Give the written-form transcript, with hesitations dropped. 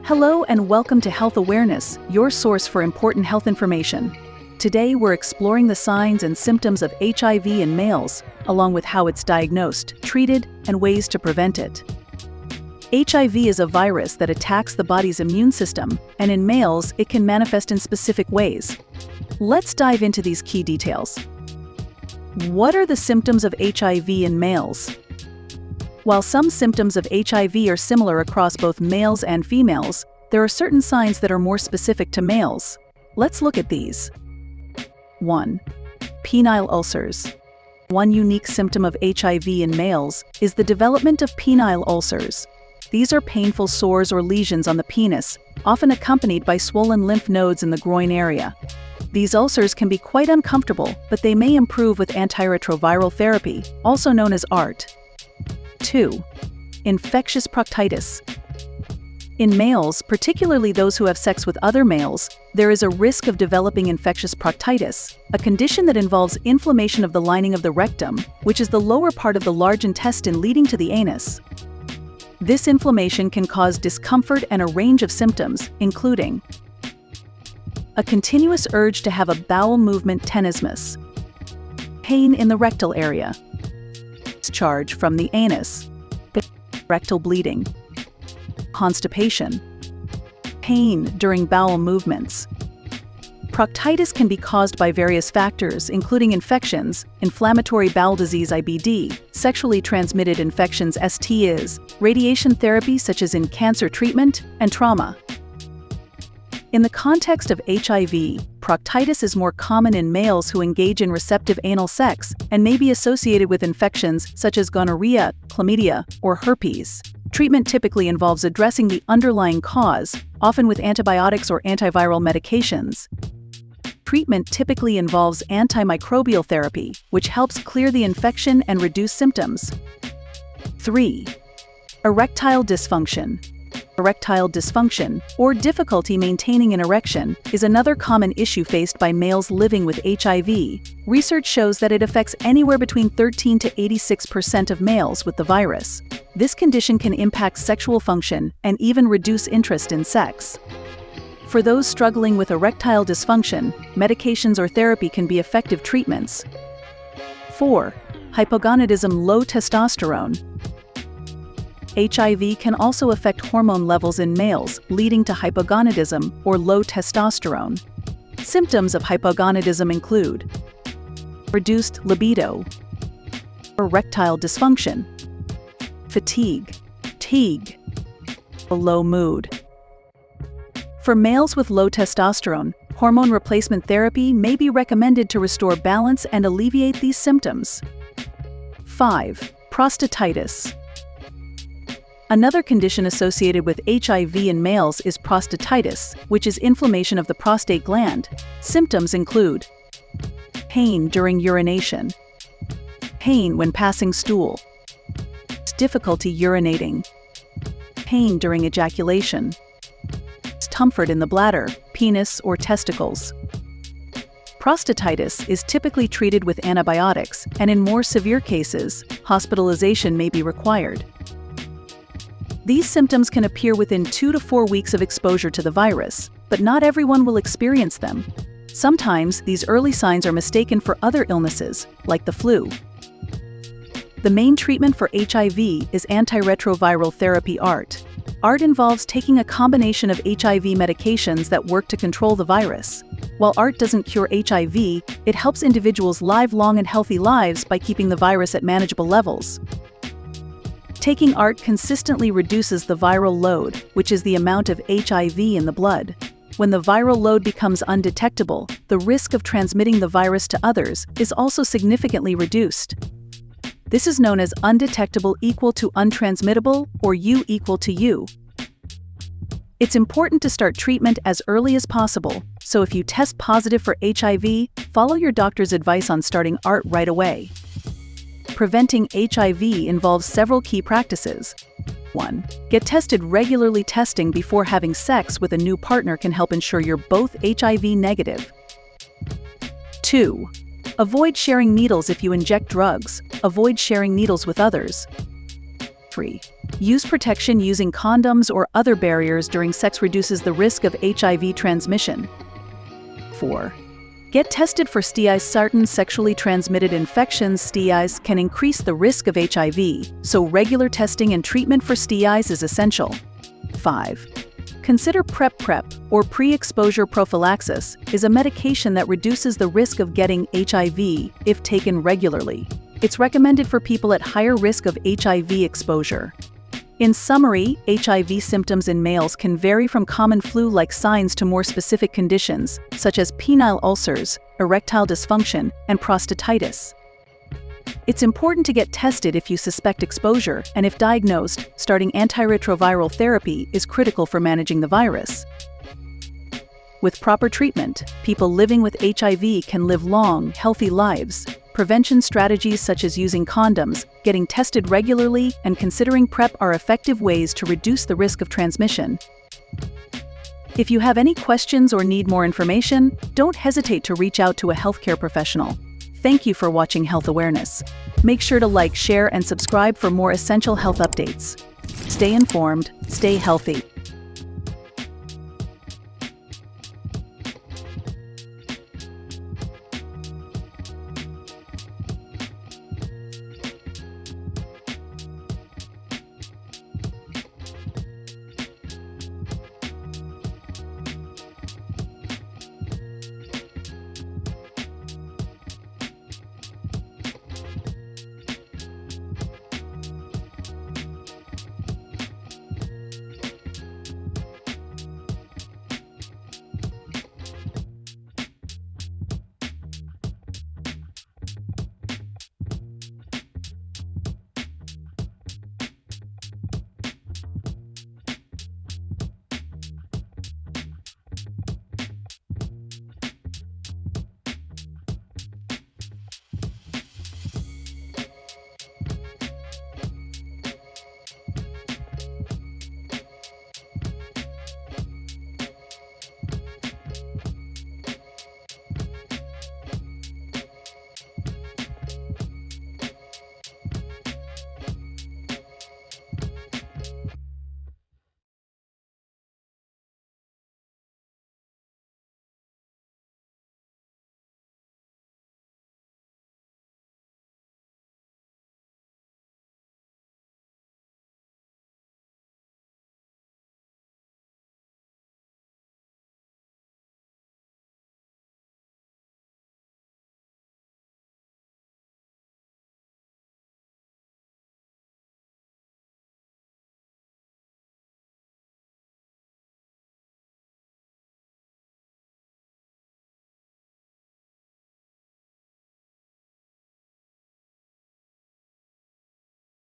Hello and welcome to Health Awareness, your source for important health information. Today we're exploring the signs and symptoms of HIV in males, along with how it's diagnosed, treated, and ways to prevent it. HIV is a virus that attacks the body's immune system, and in males it can manifest in specific ways. Let's dive into these key details. What are the symptoms of HIV in males? While some symptoms of HIV are similar across both males and females, there are certain signs that are more specific to males. Let's look at these. 1. Penile ulcers. One unique symptom of HIV in males is the development of penile ulcers. These are painful sores or lesions on the penis, often accompanied by swollen lymph nodes in the groin area. These ulcers can be quite uncomfortable, but they may improve with antiretroviral therapy, also known as ART. 2. Infectious proctitis. In males, particularly those who have sex with other males, there is a risk of developing infectious proctitis, a condition that involves inflammation of the lining of the rectum, which is the lower part of the large intestine leading to the anus. This inflammation can cause discomfort and a range of symptoms, including a continuous urge to have a bowel movement tenesmus, pain in the rectal area, discharge from the anus, rectal bleeding, constipation, pain during bowel movements. Proctitis can be caused by various factors, including infections, inflammatory bowel disease (IBD), sexually transmitted infections (STIs), radiation therapy such as in cancer treatment, and trauma. In the context of HIV, proctitis is more common in males who engage in receptive anal sex and may be associated with infections such as gonorrhea, chlamydia, or herpes. Treatment typically involves addressing the underlying cause, often with antibiotics or antiviral medications. Treatment typically involves antimicrobial therapy, which helps clear the infection and reduce symptoms. 3. Erectile dysfunction. Erectile dysfunction, or difficulty maintaining an erection, is another common issue faced by males living with HIV. Research shows that it affects anywhere between 13 to 86% of males with the virus. This condition can impact sexual function and even reduce interest in sex. For those struggling with erectile dysfunction, medications or therapy can be effective treatments. 4. Hypogonadism, low testosterone. HIV can also affect hormone levels in males, leading to hypogonadism or low testosterone. Symptoms of hypogonadism include reduced libido, erectile dysfunction, fatigue, a low mood. For males with low testosterone, hormone replacement therapy may be recommended to restore balance and alleviate these symptoms. 5. Prostatitis. Another condition associated with HIV in males is prostatitis, which is inflammation of the prostate gland. Symptoms include pain during urination, pain when passing stool, difficulty urinating, pain during ejaculation, discomfort in the bladder, penis, or testicles. Prostatitis is typically treated with antibiotics, and in more severe cases, hospitalization may be required. These symptoms can appear within 2 to 4 weeks of exposure to the virus, but not everyone will experience them. Sometimes, these early signs are mistaken for other illnesses, like the flu. The main treatment for HIV is antiretroviral therapy ART. ART involves taking a combination of HIV medications that work to control the virus. While ART doesn't cure HIV, it helps individuals live long and healthy lives by keeping the virus at manageable levels. Taking ART consistently reduces the viral load, which is the amount of HIV in the blood. When the viral load becomes undetectable, the risk of transmitting the virus to others is also significantly reduced. This is known as undetectable equal to untransmittable, or U equal to U. It's important to start treatment as early as possible, so if you test positive for HIV, follow your doctor's advice on starting ART right away. Preventing HIV involves several key practices. 1. Get tested regularly. Testing before having sex with a new partner can help ensure you're both HIV negative. 2. Avoid sharing needles. If you inject drugs, avoid sharing needles with others. 3. Use protection using condoms or other barriers during sex reduces the risk of HIV transmission. 4. Get tested for STIs. Certain sexually transmitted infections. STIs can increase the risk of HIV, so regular testing and treatment for STIs is essential. 5. Consider PrEP or pre-exposure prophylaxis is a medication that reduces the risk of getting HIV if taken regularly. It's recommended for people at higher risk of HIV exposure. In summary, HIV symptoms in males can vary from common flu-like signs to more specific conditions, such as penile ulcers, erectile dysfunction, and prostatitis. It's important to get tested if you suspect exposure, and if diagnosed, starting antiretroviral therapy is critical for managing the virus. With proper treatment, people living with HIV can live long, healthy lives. Prevention strategies such as using condoms, getting tested regularly, and considering PrEP are effective ways to reduce the risk of transmission. If you have any questions or need more information, don't hesitate to reach out to a healthcare professional. Thank you for watching Health Awareness. Make sure to like, share, and subscribe for more essential health updates. Stay informed, stay healthy.